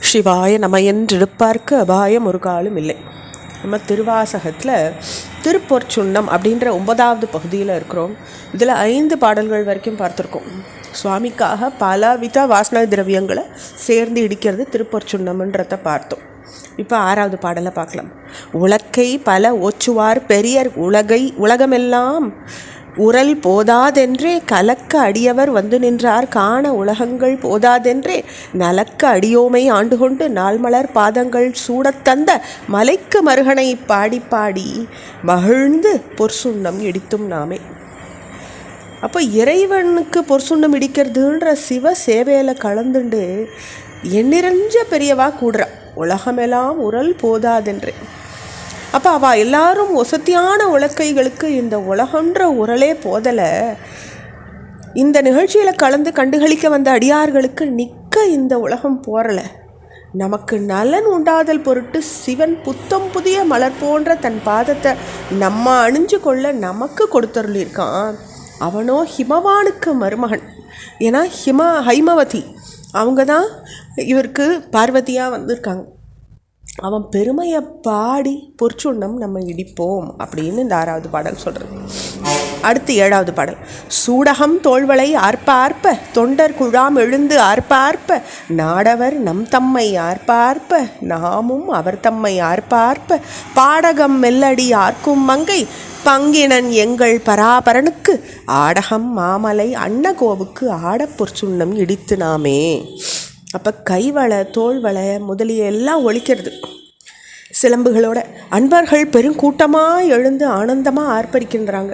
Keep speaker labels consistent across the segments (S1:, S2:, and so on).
S1: சிவாய நம என்றிருப்பார்க்கு அபாயம் ஒரு காலம் இல்லை. நம்ம திருவாசகத்தில் திருப்பொற்சுண்ணம் அப்படின்ற 9வது பகுதியில் இருக்கிறோம். இதில் 5 பாடல்கள் வரைக்கும் பார்த்துருக்கோம். சுவாமிக்காக பலவித வாசனை திரவியங்களை சேர்ந்து இடிக்கிறது திருப்பொற்சுண்ணம்ன்றதை பார்த்தோம். இப்போ 6வது பாடலை பார்க்கலாம். உலக்கை பல ஓச்சுவார் பெரியர் உலகமெல்லாம் உரல் போதாதென்றே கலக்க அடியவர் வந்து நின்றார் காண உலகங்கள் போதாதென்றே நலக்க அடியோமை ஆண்டு கொண்டு நாள்மலர் பாதங்கள் சூடத்தந்த மலைக்கு மருகனை பாடி பாடி மகிழ்ந்து பொற்சுண்ணம் இடித்தும் நாமே. அப்போ இறைவனுக்கு பொற்சுண்ணம் இடிக்கிறதுன்ற சிவ சேவையில் கலந்துண்டு எண்ணிறஞ்ச பெரியவா கூடுறா. உலகமெல்லாம் உரல் போதாதென்றே. அப்போ அவள் எல்லாரும் வசதியான உலக்கைகளுக்கு இந்த உலகன்ற உரலே போதலை. இந்த நிகழ்ச்சியில் கலந்து கண்டுகளிக்க வந்த அடியார்களுக்கு நிற்க இந்த உலகம் போறலை. நமக்கு நலன் உண்டாதல் பொருட்டு சிவன் புத்தம் புதிய மலர் போன்ற தன் பாதத்தை நம்ம அணிஞ்சு கொள்ள நமக்கு கொடுத்தருளிருக்கான். அவனோ ஹிமவானுக்கு மருமகன். ஏன்னா ஹைமவதி அவங்க தான் இவருக்கு பார்வதியாக வந்திருக்காங்க. அவன் பெருமையை பாடி பொற்சுண்ணம் நம்ம இடிப்போம் அப்படின்னு இந்த 6வது பாடல் சொல்கிறது. அடுத்து 7வது பாடல். சூடகம் தோள்வளை ஆர்ப்ப ஆர்ப்ப தொண்டர் குழாம் எழுந்து ஆர்ப்ப ஆர்ப்ப நாடவர் நம் தம்மை ஆர்ப்ப ஆர்ப்ப நாமும் அவர் தம்மை ஆர்ப்ப ஆர்ப்ப பாடகம் மெல்லடி ஆர்க்கும் மங்கை பங்கினன் எங்கள் பராபரனுக்கு ஆடகம் மாமலை அன்னகோவுக்கு ஆட பொற்சுண்ணம் இடித்து நாமே. அப்போ கைவளை தோள்வளை முதலிய எல்லாம் ஒழிக்கிறது. சிலம்புகளோட அன்பர்கள் பெருங்கூட்டமாக எழுந்து ஆனந்தமாக ஆர்ப்பரிக்கின்றாங்க.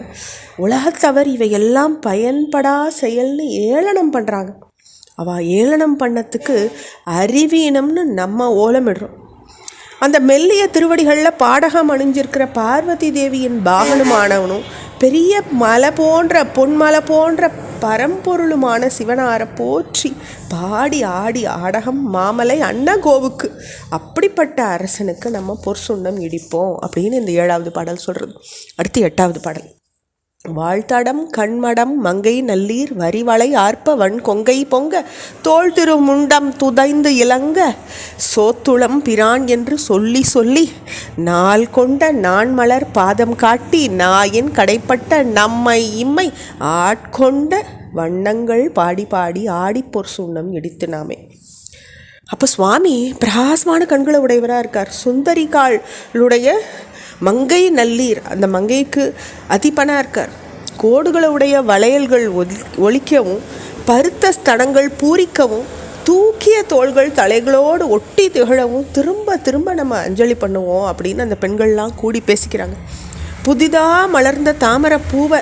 S1: உலகத்தவர் இவையெல்லாம் பயன்படா செயல்னு ஏளனம் பண்ணுறாங்க. அவள் ஏளனம் பண்ணத்துக்கு அறிவீனம்னு நம்ம ஓலமிடுறோம். அந்த மெல்லிய திருவடிகளில் பாடகம் அணிஞ்சிருக்கிற பார்வதி தேவியின் பாகனுமானவனும் பெரிய மலை போன்ற பொன்மலை போன்ற பரம்பொருளுமான சிவனாரை போற்றி பாடி ஆடி ஆடகம் மாமலை அன்னகோவுக்கு அப்படிப்பட்ட அரசனுக்கு நம்ம பொற்சுண்ணம் இடிப்போம் அப்படின்னு இந்த 7வது பாடல் சொல்கிறது. அடுத்து 8வது பாடல். வாழ்த்தடம் கண்மடம் மங்கை நல்லீர் வரிவளை ஆர்ப்ப வன் கொங்கை பொங்க தோல் திருமுண்டம் துதைந்து இலங்க சோத்துளம் பிரான் என்று சொல்லி சொல்லி நாள் கொண்ட நான்மலர் பாதம் காட்டி நாயின் கடைப்பட்ட நம்மை இம்மை ஆட்கொண்ட வண்ணங்கள் பாடி பாடி ஆடி பொற்சுண்ணம் இடித்து நாமே. அப்போ சுவாமி பிரகாசமான கண்களை உடையவராக இருக்கார். சுந்தரிகாளுடைய மங்கை நல்லீர், அந்த மங்கைக்கு அதிபனாக இருக்கார். கோடுகளை உடைய வளையல்கள் ஒலிக்கவும் பருத்த ஸ்தனங்கள் பூரிக்கவும் தூக்கிய தோள்கள் தலைகளோடு ஒட்டி திகழவும் திரும்ப திரும்ப நம்ம அஞ்சலி பண்ணுவோம் அப்படின்னு அந்த பெண்கள்லாம் கூடி பேசிக்கிறாங்க. புதிதாக மலர்ந்த தாமரை பூவை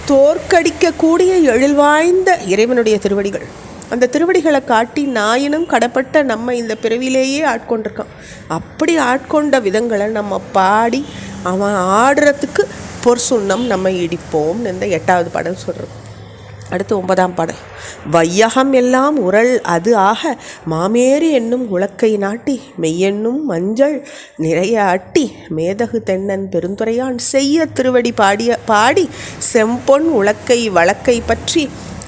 S1: தோற்கடிக்கக்கூடிய எழில்வாய்ந்த இறைவனுடைய திருவடிகள். அந்த திருவடிகளை காட்டி நாயினும் கடப்பட்ட நம்ம இந்த பிறவிலேயே ஆட்கொண்டிருக்கான். அப்படி ஆட்கொண்ட விதங்களை நம்ம பாடி அவன் ஆடுறதுக்கு பொற்சுண்ணம் நம்ம இடிப்போம்னு இந்த 8வது பாடல் சொல்கிறோம். அடுத்து 9ஆம் பாடல். வையகம் எல்லாம் உரல் அது ஆக மாமேறி என்னும் உலக்கை நாட்டி மெய்யென்னும் மஞ்சள் நிறைய அட்டி மேதகு தென்னன் பெருந்துரையான் செய்ய திருவடி பாடி செம்பொன் உலக்கை வழக்கை பற்றி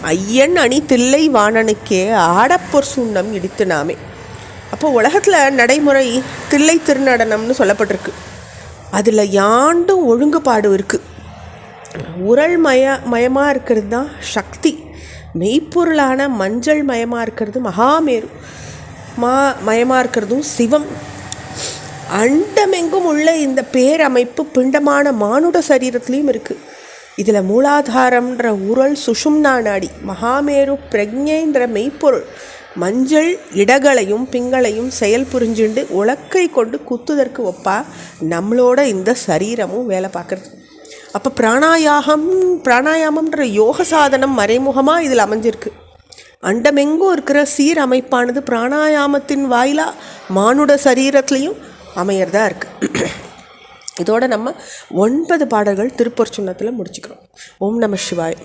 S1: ஐயன் அணி தில்லை வாணனுக்கே ஆடப்பொற் சுண்ணம் இடித்து நாமே. அப்போ உலகத்தில் நடைமுறை தில்லை திருநடனம்னு சொல்லப்பட்டிருக்கு. அதில் யாண்டும் ஒழுங்குபாடு இருக்குது. உரல் மயமாக இருக்கிறது தான் சக்தி. மெய்ப்பொருளான மஞ்சள் மயமாக இருக்கிறது மகாமேரு மயமாக இருக்கிறதும் சிவம். அண்டமெங்கும் உள்ள இந்த பேரமைப்பு பிண்டமான மானுட சரீரத்துலேயும் இருக்குது. இதில் மூலாதாரம்ன்ற உரல் சுஷும்னா நாடி, மகாமேரு பிரக்ஞைன்ற மெய்ப்பொருள் மஞ்சள் இடங்களையும் பிங்களையும் செயல் புரிஞ்சுண்டு உலக்கை கொண்டு குத்துதற்கு ஒப்பா நம்மளோட இந்த சரீரமும் வேலை பார்க்குறது. அப்போ பிராணாயாமம்ன்ற யோக சாதனம் மறைமுகமாக இதில் அமைஞ்சிருக்கு. அண்டமெங்கும் இருக்கிற சீரமைப்பானது பிராணாயாமத்தின் வாயிலாக மானுட சரீரத்துலேயும் அமையறதா இருக்குது. இதோடு நம்ம 9 பாடல்கள் திருப்பொற்சுண்ணத்தில் முடிச்சுக்கிறோம். ஓம் நம சிவாய்.